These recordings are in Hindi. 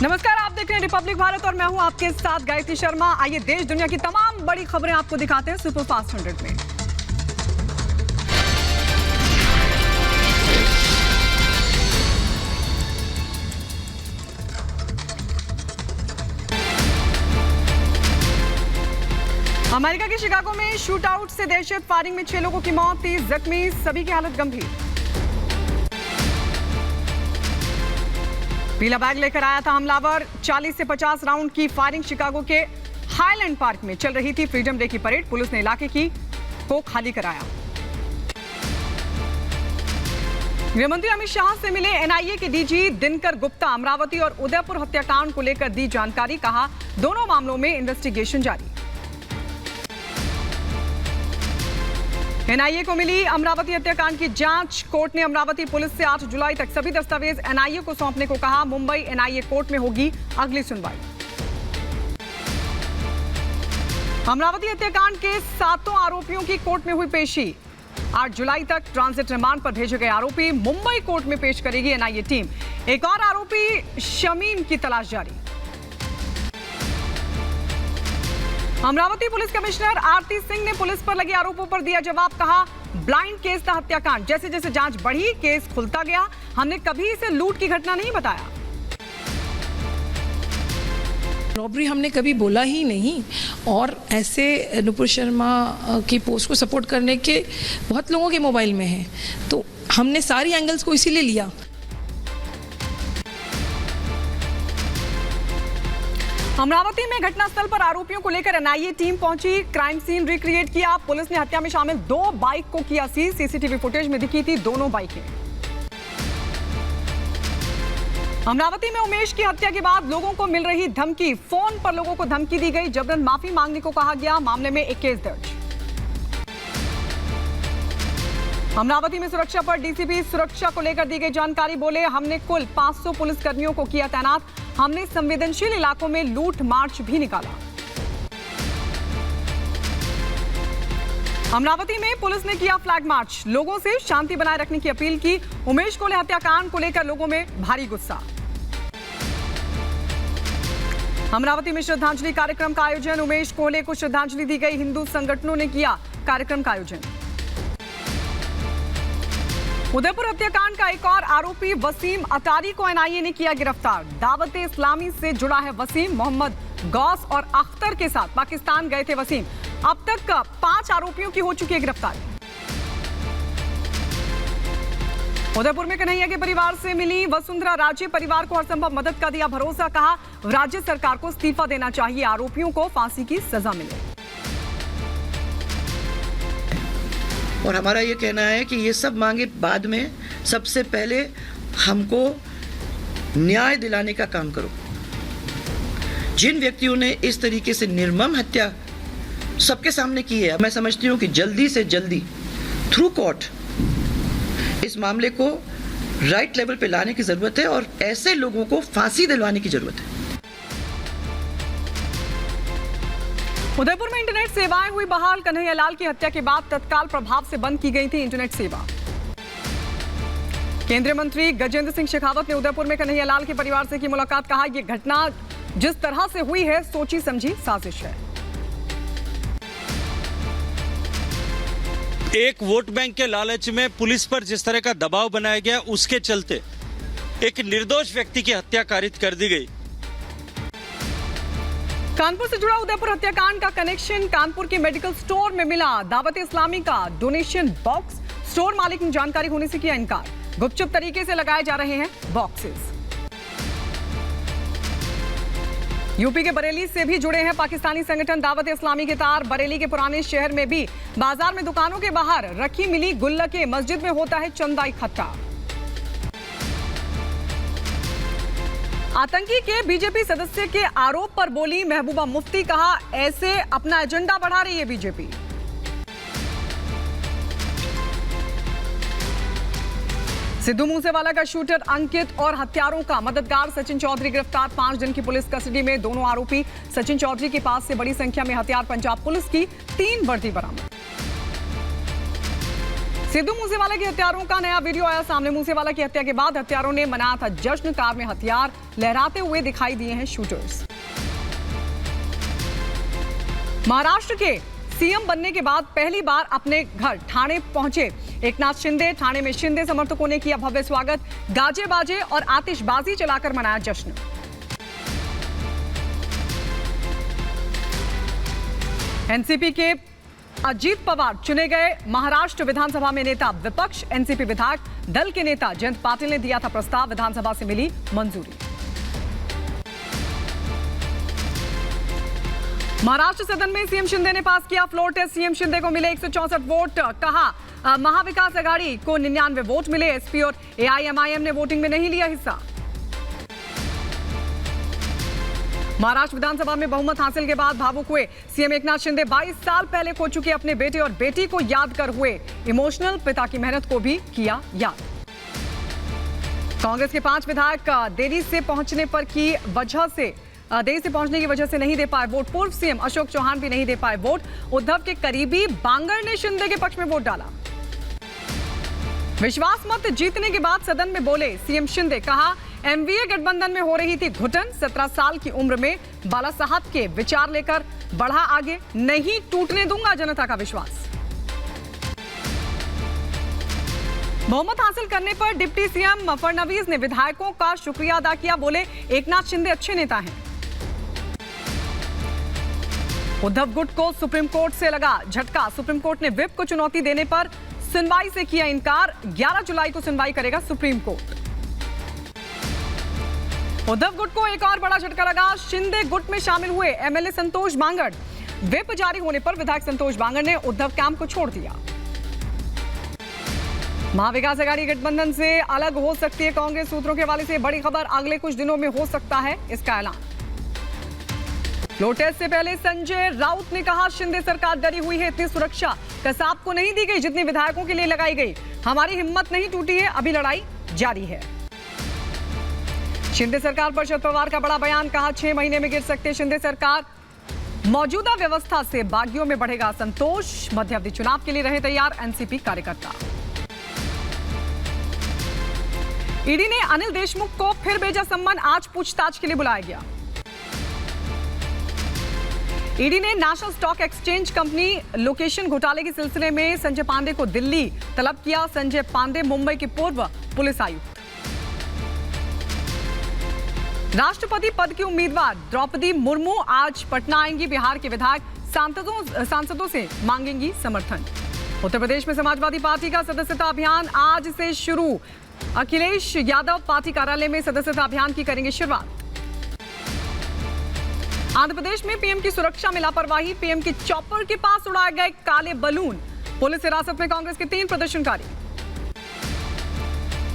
नमस्कार, आप देख रहे हैं रिपब्लिक भारत और मैं हूं आपके साथ गायत्री शर्मा। आइए देश दुनिया की तमाम बड़ी खबरें आपको दिखाते हैं सुपरफास्ट 100 में। अमेरिका के शिकागो में शूट आउट से दहशत, फायरिंग में 6 लोगों की मौत, 30 जख्मी, सभी की हालत गंभीर। पीला बैग लेकर आया था हमलावर, 40 से 50 राउंड की फायरिंग। शिकागो के हाईलैंड पार्क में चल रही थी फ्रीडम डे की परेड, पुलिस ने इलाके को खाली कराया। गृहमंत्री अमित शाह से मिले एनआईए के डीजी दिनकर गुप्ता। अमरावती और उदयपुर हत्याकांड को लेकर दी जानकारी, कहा दोनों मामलों में इन्वेस्टिगेशन जारी। एनआईए को मिली अमरावती हत्याकांड की जांच, कोर्ट ने अमरावती पुलिस से 8 जुलाई तक सभी दस्तावेज एनआईए को सौंपने को कहा। मुंबई एनआईए कोर्ट में होगी अगली सुनवाई। अमरावती हत्याकांड के 7 आरोपियों की कोर्ट में हुई पेशी। 8 जुलाई तक ट्रांजिट रिमांड पर भेजे गए आरोपी मुंबई कोर्ट में पेश करेगी एनआईए टीम। एक और आरोपी शमीम की तलाश जारी। अमरावती पुलिस कमिश्नर आरती सिंह ने पुलिस पर लगे आरोपों पर दिया जवाब, कहा ब्लाइंड केस था हत्याकांड, जैसे जैसे जांच बढ़ी केस खुलता गया, हमने कभी इसे लूट की घटना नहीं बताया। रॉबरी हमने कभी बोला ही नहीं, और ऐसे नुपुर शर्मा की पोस्ट को सपोर्ट करने के बहुत लोगों के मोबाइल में है, तो हमने सारी एंगल्स को इसीलिए लिया। अमरावती में घटनास्थल पर आरोपियों को लेकर एनआईए टीम पहुंची, क्राइम सीन रिक्रिएट किया। पुलिस ने हत्या में शामिल 2 बाइक को किया सीज। सीसीटीवी फुटेज में दिखी थी दोनों बाइकें। अमरावती में उमेश की हत्या के बाद लोगों को मिल रही धमकी, फोन पर लोगों को धमकी दी गई, जबरन माफी मांगने को कहा गया। मामले में एक केस दर्ज। अमरावती में सुरक्षा पर डीसीपी सुरक्षा को लेकर दी गई जानकारी, बोले हमने कुल 500 पुलिसकर्मियों को किया तैनात, हमने संवेदनशील इलाकों में लूट मार्च भी निकाला। अमरावती में पुलिस ने किया फ्लैग मार्च, लोगों से शांति बनाए रखने की अपील की। उमेश कोहले हत्याकांड को लेकर लोगों में भारी गुस्सा। अमरावती में श्रद्धांजलि कार्यक्रम का आयोजन, उमेश कोहले को श्रद्धांजलि दी गई। हिंदू संगठनों ने किया कार्यक्रम का आयोजन। उदयपुर हत्याकांड का एक और आरोपी वसीम अटारी को एनआईए ने किया गिरफ्तार। दावते इस्लामी से जुड़ा है वसीम। मोहम्मद गौस और अख्तर के साथ पाकिस्तान गए थे वसीम। अब तक 5 आरोपियों की हो चुकी है गिरफ्तारी। उदयपुर में कन्हैया के परिवार से मिली वसुंधरा राजे, परिवार को हर संभव मदद का दिया भरोसा, कहा राज्य सरकार को इस्तीफा देना चाहिए, आरोपियों को फांसी की सजा मिले। और हमारा ये कहना है कि ये सब मांगे बाद में, सबसे पहले हमको न्याय दिलाने का काम करो। जिन व्यक्तियों ने इस तरीके से निर्मम हत्या सबके सामने की है, मैं समझती हूँ कि जल्दी से जल्दी थ्रू कोर्ट इस मामले को राइट लेवल पे लाने की जरूरत है और ऐसे लोगों को फांसी दिलवाने की जरूरत है। उदयपुर में इंटरनेट सेवाएं हुई बहाल। कन्हैया लाल की हत्या के बाद तत्काल प्रभाव से बंद की गई थी इंटरनेट सेवा। केंद्रीय मंत्री गजेंद्र सिंह शेखावत ने उदयपुर में कन्हैया लाल के परिवार से की मुलाकात, कहा यह घटना जिस तरह से हुई है सोची समझी साजिश है। एक वोट बैंक के लालच में पुलिस पर जिस तरह का दबाव बनाया गया, उसके चलते एक निर्दोष व्यक्ति की हत्या कारित कर दी गई। कानपुर से जुड़ा उदयपुर हत्याकांड का कनेक्शन कानपुर के मेडिकल स्टोर में मिला। दावत इस्लामी का डोनेशन बॉक्स, स्टोर मालिक ने जानकारी होने से किया इनकार। गुपचुप तरीके से लगाए जा रहे हैं बॉक्सेस। यूपी के बरेली से भी जुड़े हैं पाकिस्तानी संगठन दावत इस्लामी के तार। बरेली के पुराने शहर में भी बाजार में दुकानों के बाहर रखी मिली गुल्लकें, मस्जिद में होता है चंदा इकट्ठा। आतंकी के बीजेपी सदस्य के आरोप पर बोली महबूबा मुफ्ती, कहा ऐसे अपना एजेंडा बढ़ा रही है बीजेपी। सिद्धू मूसेवाला का शूटर अंकित और हत्यारों का मददगार सचिन चौधरी गिरफ्तार। 5 दिन की पुलिस कस्टडी में दोनों आरोपी। सचिन चौधरी के पास से बड़ी संख्या में हथियार, पंजाब पुलिस की 3 वर्दी बरामद। सिद्धू मूसेवाला के हत्यारों का नया वीडियो आया सामने। मूसेवाला की हत्या के बाद हत्यारों ने मनाया था जश्न। कार में हथियार लहराते हुए दिखाई दिए हैं शूटर्स। महाराष्ट्र के सीएम बनने के बाद पहली बार अपने घर ठाणे पहुंचे एकनाथ शिंदे। ठाणे में शिंदे समर्थकों ने किया भव्य स्वागत। गाजे बाजे और आतिशबाजी चलाकर मनाया जश्न। एनसीपी के अजीत पवार चुने गए महाराष्ट्र विधानसभा में नेता। विपक्ष एनसीपी विधायक दल के नेता जयंत पाटिल ने दिया था प्रस्ताव। विधानसभा से मिली मंजूरी। महाराष्ट्र सदन में सीएम शिंदे ने पास किया फ्लोर टेस्ट। सीएम शिंदे को मिले 164 वोट। कहा महाविकास आघाड़ी को 99 वोट मिले। एसपी और एआईएमआईएम ने वोटिंग में नहीं लिया हिस्सा। महाराष्ट्र विधानसभा में बहुमत हासिल के बाद भावुक हुए सीएम एकनाथ शिंदे। 22 साल पहले खो चुके अपने बेटे और बेटी को याद कर हुए इमोशनल। पिता की मेहनत को भी किया याद। कांग्रेस के 5 विधायक देरी से पहुंचने की वजह से नहीं दे पाए वोट। पूर्व सीएम अशोक चौहान भी नहीं दे पाए वोट। उद्धव के करीबी बांगर ने शिंदे के पक्ष में वोट डाला। विश्वास मत जीतने के बाद सदन में बोले सीएम शिंदे। कहा एमवीए गठबंधन में हो रही थी घुटन। 17 साल की उम्र में बाला साहब के विचार लेकर बढ़ा आगे। नहीं टूटने दूंगा जनता का विश्वास। बहुमत हासिल करने पर डिप्टी सीएम फडणवीस ने विधायकों का शुक्रिया अदा किया। बोले एकनाथ शिंदे अच्छे नेता हैं। उद्धव गुट को सुप्रीम कोर्ट से लगा झटका। सुप्रीम कोर्ट ने व्हिप को चुनौती देने पर सुनवाई से किया इनकार। 11 जुलाई को सुनवाई करेगा सुप्रीम कोर्ट। उद्धव गुट को एक और बड़ा झटका लगा। शिंदे गुट में शामिल हुए एमएलए संतोष बांगड़। व्हिप जारी होने पर विधायक संतोष बांगड़ ने उद्धव कैंप को छोड़ दिया। महाविकास आघाड़ी गठबंधन से अलग हो सकती है कांग्रेस। सूत्रों के हवाले से बड़ी खबर। अगले कुछ दिनों में हो सकता है इसका ऐलान। लोटेस से पहले संजय राउत ने कहा शिंदे सरकार डरी हुई है। इतनी सुरक्षा कसाब को नहीं दी गई जितनी विधायकों के लिए लगाई गई। हमारी हिम्मत नहीं टूटी है, अभी लड़ाई जारी है। शिंदे सरकार पर शरद पवार का बड़ा बयान। कहा 6 महीने में गिर सकते शिंदे सरकार। मौजूदा व्यवस्था से बागियों में बढ़ेगा असंतोष। मध्य अवधि चुनाव के लिए रहे तैयार एनसीपी कार्यकर्ता। ईडी ने अनिल देशमुख को फिर भेजा सम्मन। आज पूछताछ के लिए बुलाया गया। ईडी ने national stock exchange company location घोटाले के सिलसिले में संजय पांडे को दिल्ली तलब किया। संजय पांडे मुंबई के पूर्व पुलिस आयुक्त। राष्ट्रपति पद की उम्मीदवार द्रौपदी मुर्मू आज पटना आएंगी। बिहार के विधायक सांसदों से मांगेंगी समर्थन। उत्तर प्रदेश में समाजवादी पार्टी का सदस्यता अभियान आज से शुरू। अखिलेश यादव पार्टी कार्यालय में सदस्यता अभियान की करेंगे शुरुआत। आंध्र प्रदेश में पीएम की सुरक्षा में लापरवाही। पीएम की चॉपर के पास उड़ाए गए काले बलून। पुलिस हिरासत में कांग्रेस के 3 प्रदर्शनकारी।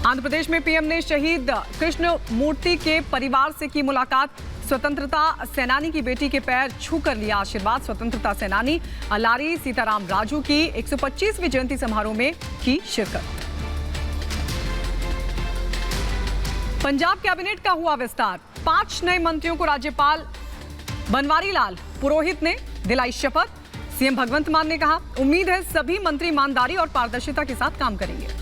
आंध्र प्रदेश में पीएम ने शहीद कृष्ण मूर्ति के परिवार से की मुलाकात। स्वतंत्रता सेनानी की बेटी के पैर छूकर लिया आशीर्वाद। स्वतंत्रता सेनानी अलारी सीताराम राजू की 125वीं जयंती समारोह में की शिरकत। पंजाब कैबिनेट का हुआ विस्तार। 5 नए मंत्रियों को राज्यपाल बनवारी लाल पुरोहित ने दिलाई शपथ। सीएम भगवंत मान ने कहा उम्मीद है सभी मंत्री ईमानदारी और पारदर्शिता के साथ काम करेंगे।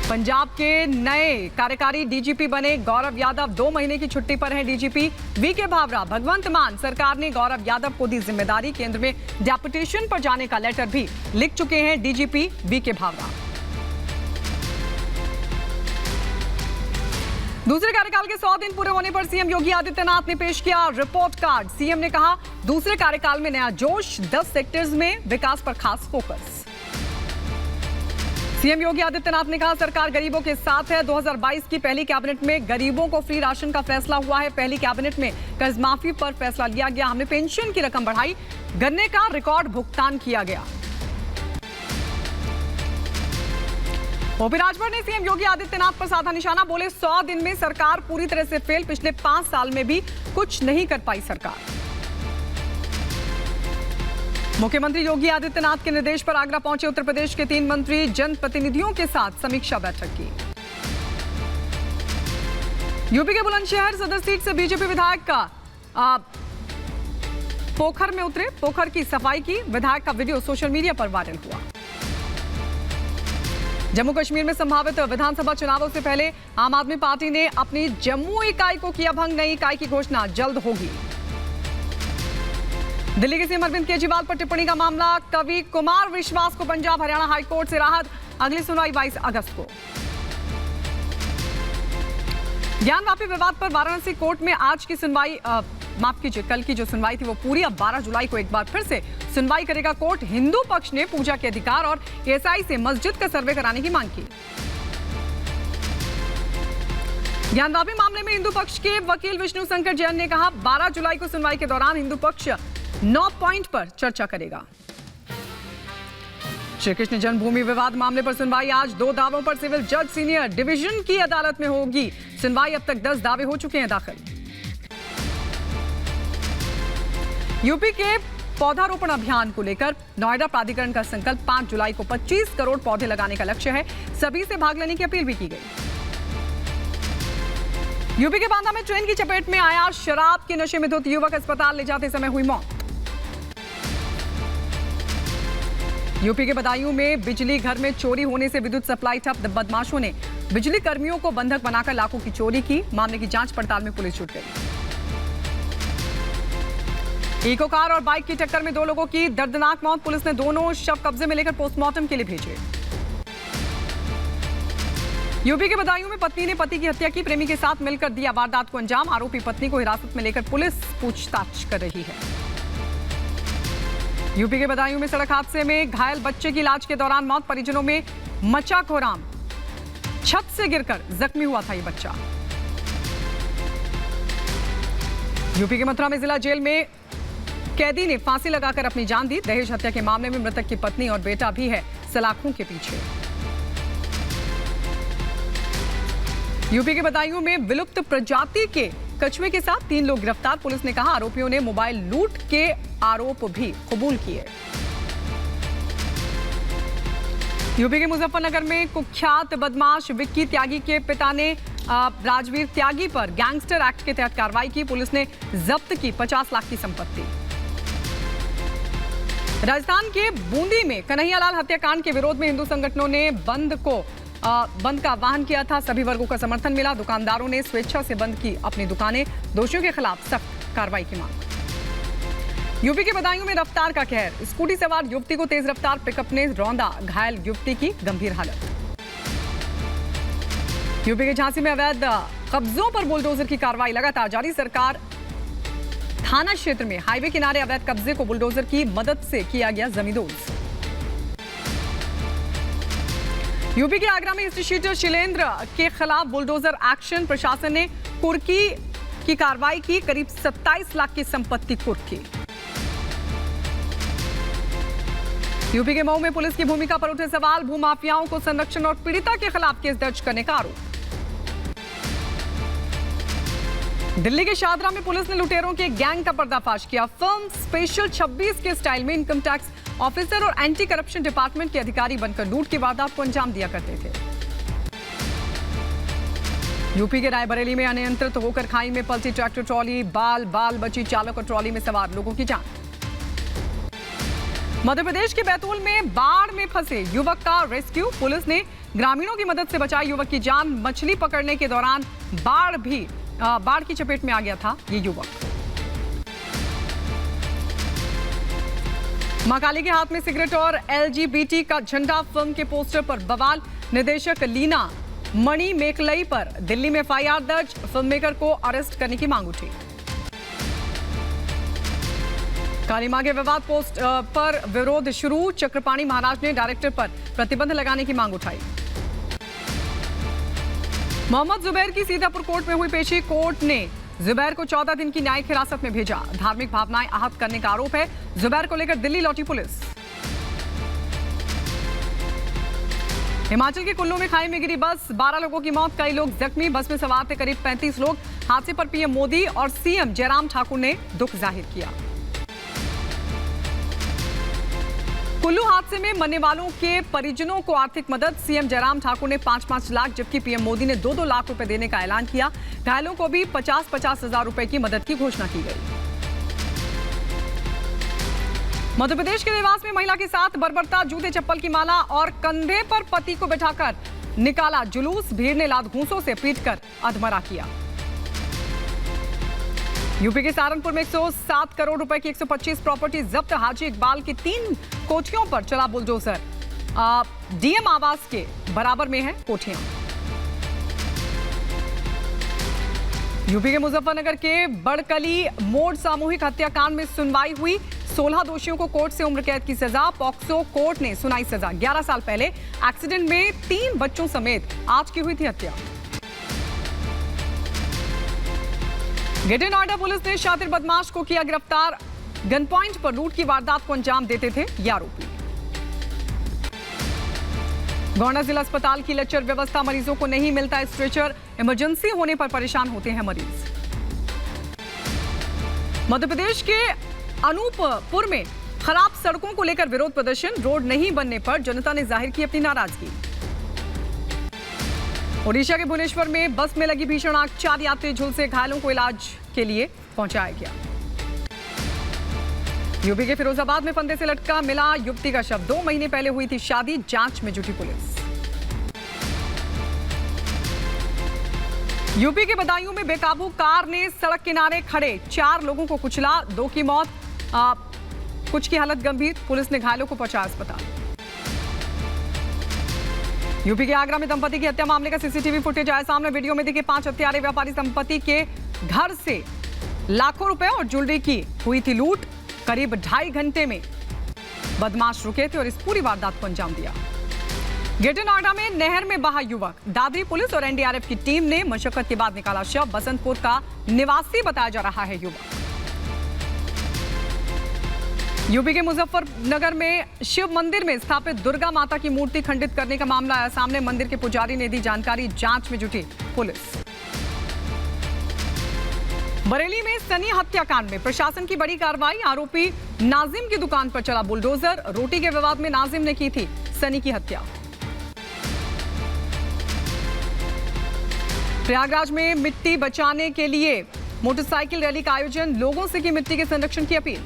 पंजाब के नए कार्यकारी डीजीपी बने गौरव यादव। 2 महीने की छुट्टी पर हैं डीजीपी वीके भावरा। भगवंत मान सरकार ने गौरव यादव को दी जिम्मेदारी। केंद्र में डेपुटेशन पर जाने का लेटर भी लिख चुके हैं डीजीपी वीके भावरा। दूसरे कार्यकाल के 100 दिन पूरे होने पर सीएम योगी आदित्यनाथ ने पेश किया रिपोर्ट कार्ड। सीएम ने कहा दूसरे कार्यकाल में नया जोश। 10 सेक्टर्स में विकास पर खास फोकस। सीएम योगी आदित्यनाथ ने कहा सरकार गरीबों के साथ है। 2022 की पहली कैबिनेट में गरीबों को फ्री राशन का फैसला हुआ है। पहली कैबिनेट में कर्ज माफी पर फैसला लिया गया। हमने पेंशन की रकम बढ़ाई। गन्ने का रिकॉर्ड भुगतान किया गया। ओपी राजभर ने सीएम योगी आदित्यनाथ पर साधा निशाना। बोले 100 दिन में सरकार पूरी तरह से फेल। पिछले 5 साल में भी कुछ नहीं कर पाई सरकार। मुख्यमंत्री योगी आदित्यनाथ के निर्देश पर आगरा पहुंचे उत्तर प्रदेश के 3 मंत्री। जनप्रतिनिधियों के साथ समीक्षा बैठक की। यूपी के बुलंदशहर सदर सीट से बीजेपी विधायक का पोखर में उतरे, पोखर की सफाई की। विधायक का वीडियो सोशल मीडिया पर वायरल हुआ। जम्मू कश्मीर में संभावित विधानसभा चुनावों से पहले आम आदमी पार्टी ने अपनी जम्मू इकाई को किया भंग। नई इकाई की घोषणा जल्द होगी। दिल्ली के सीएम अरविंद केजरीवाल पर टिप्पणी का मामला। कवि कुमार विश्वास को पंजाब हरियाणा हाईकोर्ट से राहत। अगली सुनवाई 22 अगस्त को। ज्ञानवापी विवाद पर वाराणसी कोर्ट में आज की सुनवाई, माफ कीजिए, कल की जो सुनवाई थी वो पूरी, अब 12 जुलाई को एक बार फिर से सुनवाई करेगा कोर्ट। हिंदू पक्ष ने पूजा के अधिकार और एएसआई से मस्जिद का सर्वे कराने की मांग की। ज्ञानवापी मामले में हिंदू पक्ष के वकील विष्णु शंकर जैन ने कहा, 12 जुलाई को सुनवाई के दौरान हिंदू पक्ष 9 पॉइंट पर चर्चा करेगा। श्री कृष्ण जन्मभूमि विवाद मामले पर सुनवाई आज। 2 दावों पर सिविल जज सीनियर डिवीजन की अदालत में होगी सुनवाई। अब तक 10 दावे हो चुके हैं दाखिल। यूपी के पौधारोपण अभियान को लेकर नोएडा प्राधिकरण का संकल्प 5 जुलाई को 25 करोड़ पौधे लगाने का लक्ष्य है। सभी से भाग लेने की अपील भी की गई। यूपी के बांदा में ट्रेन की चपेट में आया शराब के नशे में धुत युवक, अस्पताल ले जाते समय हुई मौत। यूपी के बदायूं में बिजली घर में चोरी होने से विद्युत सप्लाई ठप। बदमाशों ने बिजली कर्मियों को बंधक बनाकर लाखों की चोरी की। मामले की जांच पड़ताल में पुलिस जुट गई। इको कार और बाइक की टक्कर में 2 लोगों की दर्दनाक मौत। पुलिस ने दोनों शव कब्जे में लेकर पोस्टमार्टम के लिए भेजे। यूपी के बदायूं में पत्नी ने पति की हत्या की। प्रेमी के साथ मिलकर दिया वारदात को अंजाम। आरोपी पत्नी को हिरासत में लेकर पुलिस पूछताछ कर रही है। यूपी के बदायूं में सड़क हादसे में घायल बच्चे की इलाज के दौरान मौत। परिजनों में मचा कोहराम। छत से गिरकर जख्मी हुआ था ये बच्चा। यूपी के मथुरा में जिला जेल में कैदी ने फांसी लगाकर अपनी जान दी। दहेज हत्या के मामले में मृतक की पत्नी और बेटा भी है सलाखों के पीछे। यूपी के बदायूं में विलुप्त प्रजाति के कछुए के साथ 3 लोग गिरफ्तार। पुलिस ने कहा, आरोपियों ने मोबाइल लूट के आरोप भी कबूल किए। यूपी के मुजफ्फरनगर में कुख्यात बदमाश विक्की त्यागी के पिता ने राजवीर त्यागी पर गैंगस्टर एक्ट के तहत कार्रवाई की। पुलिस ने जब्त की 50 लाख की संपत्ति। राजस्थान के बूंदी में कन्हैयालाल हत्याकांड के विरोध में हिंदू संगठनों ने बंद का आह्वान किया था। सभी वर्गों का समर्थन मिला। दुकानदारों ने स्वेच्छा से बंद की अपनी दुकानें। दोषियों के खिलाफ सख्त कार्रवाई की मांग। यूपी के बदायूं में रफ्तार का कहर। स्कूटी सवार युवती को तेज रफ्तार पिकअप ने रौंदा। घायल युवती की गंभीर हालत। यूपी के झांसी में अवैध कब्जों पर बुलडोजर की कार्रवाई लगातार जारी। सरकार थाना क्षेत्र में हाईवे किनारे अवैध कब्जे को बुलडोजर की मदद से किया गया जमींदोज। यूपी के आगरा में हिस्ट्री शीटर शिलेंद्र के खिलाफ बुलडोजर एक्शन। प्रशासन ने कुर्की की कार्रवाई की। करीब 27 लाख की संपत्ति कुर्की। यूपी के मऊ में पुलिस की भूमिका पर उठे सवाल। भूमाफियाओं को संरक्षण और पीड़िता के खिलाफ केस दर्ज करने का आरोप। दिल्ली के शादरा में पुलिस ने लुटेरों के गैंग का पर्दाफाश किया। फिल्म स्पेशल 26 के स्टाइल में इनकम टैक्स ऑफिसर और एंटी करप्शन डिपार्टमेंट के अधिकारी बनकर लूट की वारदात को अंजाम दिया करते थे। यूपी के रायबरेली में अनियंत्रित होकर खाई में पलटी ट्रैक्टर ट्रॉली। बाल बची चालक और ट्रॉली में सवार लोगों की जान। मध्य प्रदेश के बैतूल में बाढ़ में फंसे युवक का रेस्क्यू। पुलिस ने ग्रामीणों की मदद से बचाई युवक की जान। मछली पकड़ने के दौरान बाढ़ की चपेट में आ गया था ये युवक। मां काली के हाथ में सिगरेट और LGBT का झंडा। फिल्म के पोस्टर पर बवाल। निर्देशक लीना मणि मेकलई पर दिल्ली में FIR दर्ज। फिल्ममेकर को अरेस्ट करने की मांग उठी। काली मां के विवाद पोस्ट पर विरोध शुरू। चक्रपाणी महाराज ने डायरेक्टर पर प्रतिबंध लगाने की मांग उठाई। मोहम्मद जुबैर की सीतापुर कोर्ट में हुई पेशी। कोर्ट ने जुबैर को 14 दिन की न्यायिक हिरासत में भेजा। धार्मिक भावनाएं आहत करने का आरोप है। जुबैर को लेकर दिल्ली लौटी पुलिस। हिमाचल के कुल्लू में खाई में गिरी बस। 12 लोगों की मौत, कई लोग जख्मी। बस में सवार थे करीब 35 लोग। हादसे पर पीएम मोदी और सीएम जयराम ठाकुर ने दुख जाहिर किया। कुल्लू हादसे में मरने वालों के परिजनों को आर्थिक मदद। सीएम जयराम ठाकुर ने 5-5 लाख जबकि पीएम मोदी ने 2-2 लाख रुपए देने का ऐलान किया। घायलों को भी 50-50 हजार रुपए की मदद की घोषणा की गई। मध्य प्रदेश के देवास में महिला के साथ बर्बरता, जूते चप्पल की माला और कंधे पर पति को बैठाकर निकाला जुलूस। भीड़ ने लात घूंसों से पीटकर अधमरा किया। यूपी के सहारनपुर में 107 करोड़ रुपए की 125 प्रॉपर्टी जब्त। हाजी इकबाल की 3 कोठियों पर चला बुलडोजर। डीएम आवास के बराबर में है कोठियां। यूपी के मुजफ्फरनगर के बड़कली मोड़ सामूहिक हत्याकांड में सुनवाई हुई। 16 दोषियों को कोर्ट से उम्र कैद की सजा। पॉक्सो कोर्ट ने सुनाई सजा। 11 साल पहले एक्सीडेंट में 3 बच्चों समेत आज की हुई थी हत्या। ग्रेटर नोएडा पुलिस ने शातिर बदमाश को किया गिरफ्तार। गन पॉइंट पर लूट की वारदात को अंजाम देते थे ये आरोपी। गोंडा जिला अस्पताल की लचर व्यवस्था, मरीजों को नहीं मिलता स्ट्रेचर। इमरजेंसी होने पर परेशान होते हैं मरीज। मध्य प्रदेश के अनूपपुर में खराब सड़कों को लेकर विरोध प्रदर्शन। रोड नहीं बनने पर जनता ने जाहिर की अपनी नाराजगी। ओडिशा के भुवनेश्वर में बस में लगी भीषण आग, 4 यात्री झुलसे। घायलों को इलाज के लिए पहुंचाया गया। यूपी के फिरोजाबाद में फंदे से लटका मिला युवती का शव। 2 महीने पहले हुई थी शादी। जांच में जुटी पुलिस। यूपी के बदायूं में बेकाबू कार ने सड़क किनारे खड़े 4 लोगों को कुचला। 2 की मौत, कुछ की हालत गंभीर। पुलिस ने घायलों को पहुंचाया अस्पताल। यूपी के आगरा में दंपति की हत्या मामले का सीसीटीवी फुटेज आया सामने। वीडियो में दिखे 5 हत्यारे व्यापारी दंपति के घर से लाखों रुपए और ज्वेलरी की हुई थी लूट। करीब 2.5 घंटे में बदमाश रुके थे और इस पूरी वारदात को अंजाम दिया। ग्रेटर नोएडा में नहर में बहा युवक। दादरी पुलिस और एनडीआरएफ की टीम ने मशक्कत के बाद निकाला शव। बसंतपुर का निवासी बताया जा रहा है युवक। यूपी के मुजफ्फरनगर में शिव मंदिर में स्थापित दुर्गा माता की मूर्ति खंडित करने का मामला आया सामने। मंदिर के पुजारी ने दी जानकारी। जांच में जुटी पुलिस। बरेली में सनी हत्याकांड में प्रशासन की बड़ी कार्रवाई। आरोपी नाजिम की दुकान पर चला बुलडोजर। रोटी के विवाद में नाजिम ने की थी सनी की हत्या। प्रयागराज में मिट्टी बचाने के लिए मोटरसाइकिल रैली का आयोजन। लोगों से की मिट्टी के संरक्षण की अपील।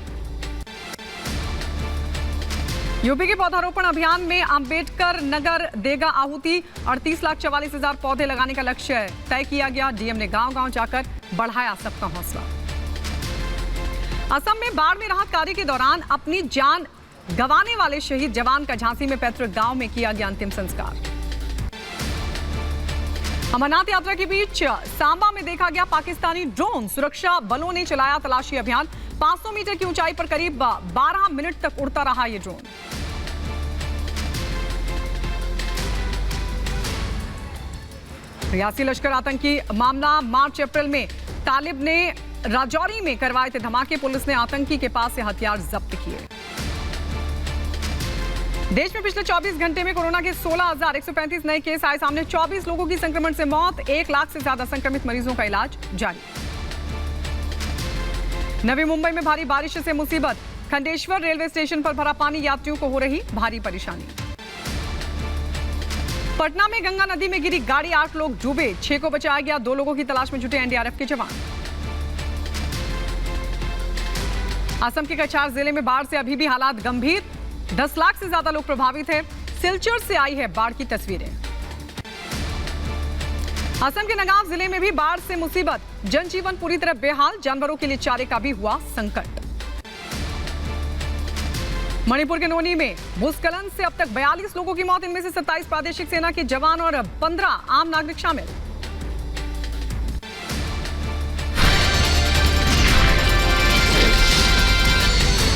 यूपी के पौधारोपण अभियान में अंबेडकर नगर देगा आहुति। 38,44,000 पौधे लगाने का लक्ष्य तय किया गया। डीएम ने गांव-गांव जाकर बढ़ाया सबका हौसला। असम में बाढ़ में राहत कार्य के दौरान अपनी जान गंवाने वाले शहीद जवान का झांसी में पैतृक गांव में किया गया अंतिम संस्कार। अमरनाथ यात्रा के बीच सांबा में देखा गया पाकिस्तानी ड्रोन। सुरक्षा बलों ने चलाया तलाशी अभियान। 500 मीटर की ऊंचाई पर करीब 12 मिनट तक उड़ता रहा ये ड्रोन। रियासी लश्कर आतंकी मामला। मार्च अप्रैल में तालिब ने राजौरी में करवाए थे धमाके। पुलिस ने आतंकी के पास से हथियार जब्त किए। देश में पिछले 24 घंटे में कोरोना के 16,135 नए केस आए सामने। 24 लोगों की संक्रमण से मौत। 1 लाख से ज्यादा संक्रमित मरीजों का इलाज जारी। नवी मुंबई में भारी बारिश से मुसीबत। खंडेश्वर रेलवे स्टेशन पर भरा पानी। यात्रियों को हो रही भारी परेशानी। पटना में गंगा नदी में गिरी गाड़ी। 8 लोग डूबे। 6 को बचाया गया। 2 लोगों की तलाश में जुटे एनडीआरएफ के जवान। असम के कछार जिले में बाढ़ से अभी भी हालात गंभीर। 10 लाख से ज्यादा लोग प्रभावित हैं। सिलचर से आई है बाढ़ की तस्वीरें। असम के नगांव जिले में भी बाढ़ से मुसीबत। जनजीवन पूरी तरह बेहाल। जानवरों के लिए चारे का भी हुआ संकट। मणिपुर के नोनी में भूस्खलन से अब तक 42 लोगों की मौत। इनमें से 27 प्रादेशिक सेना के जवान और 15 आम नागरिक शामिल।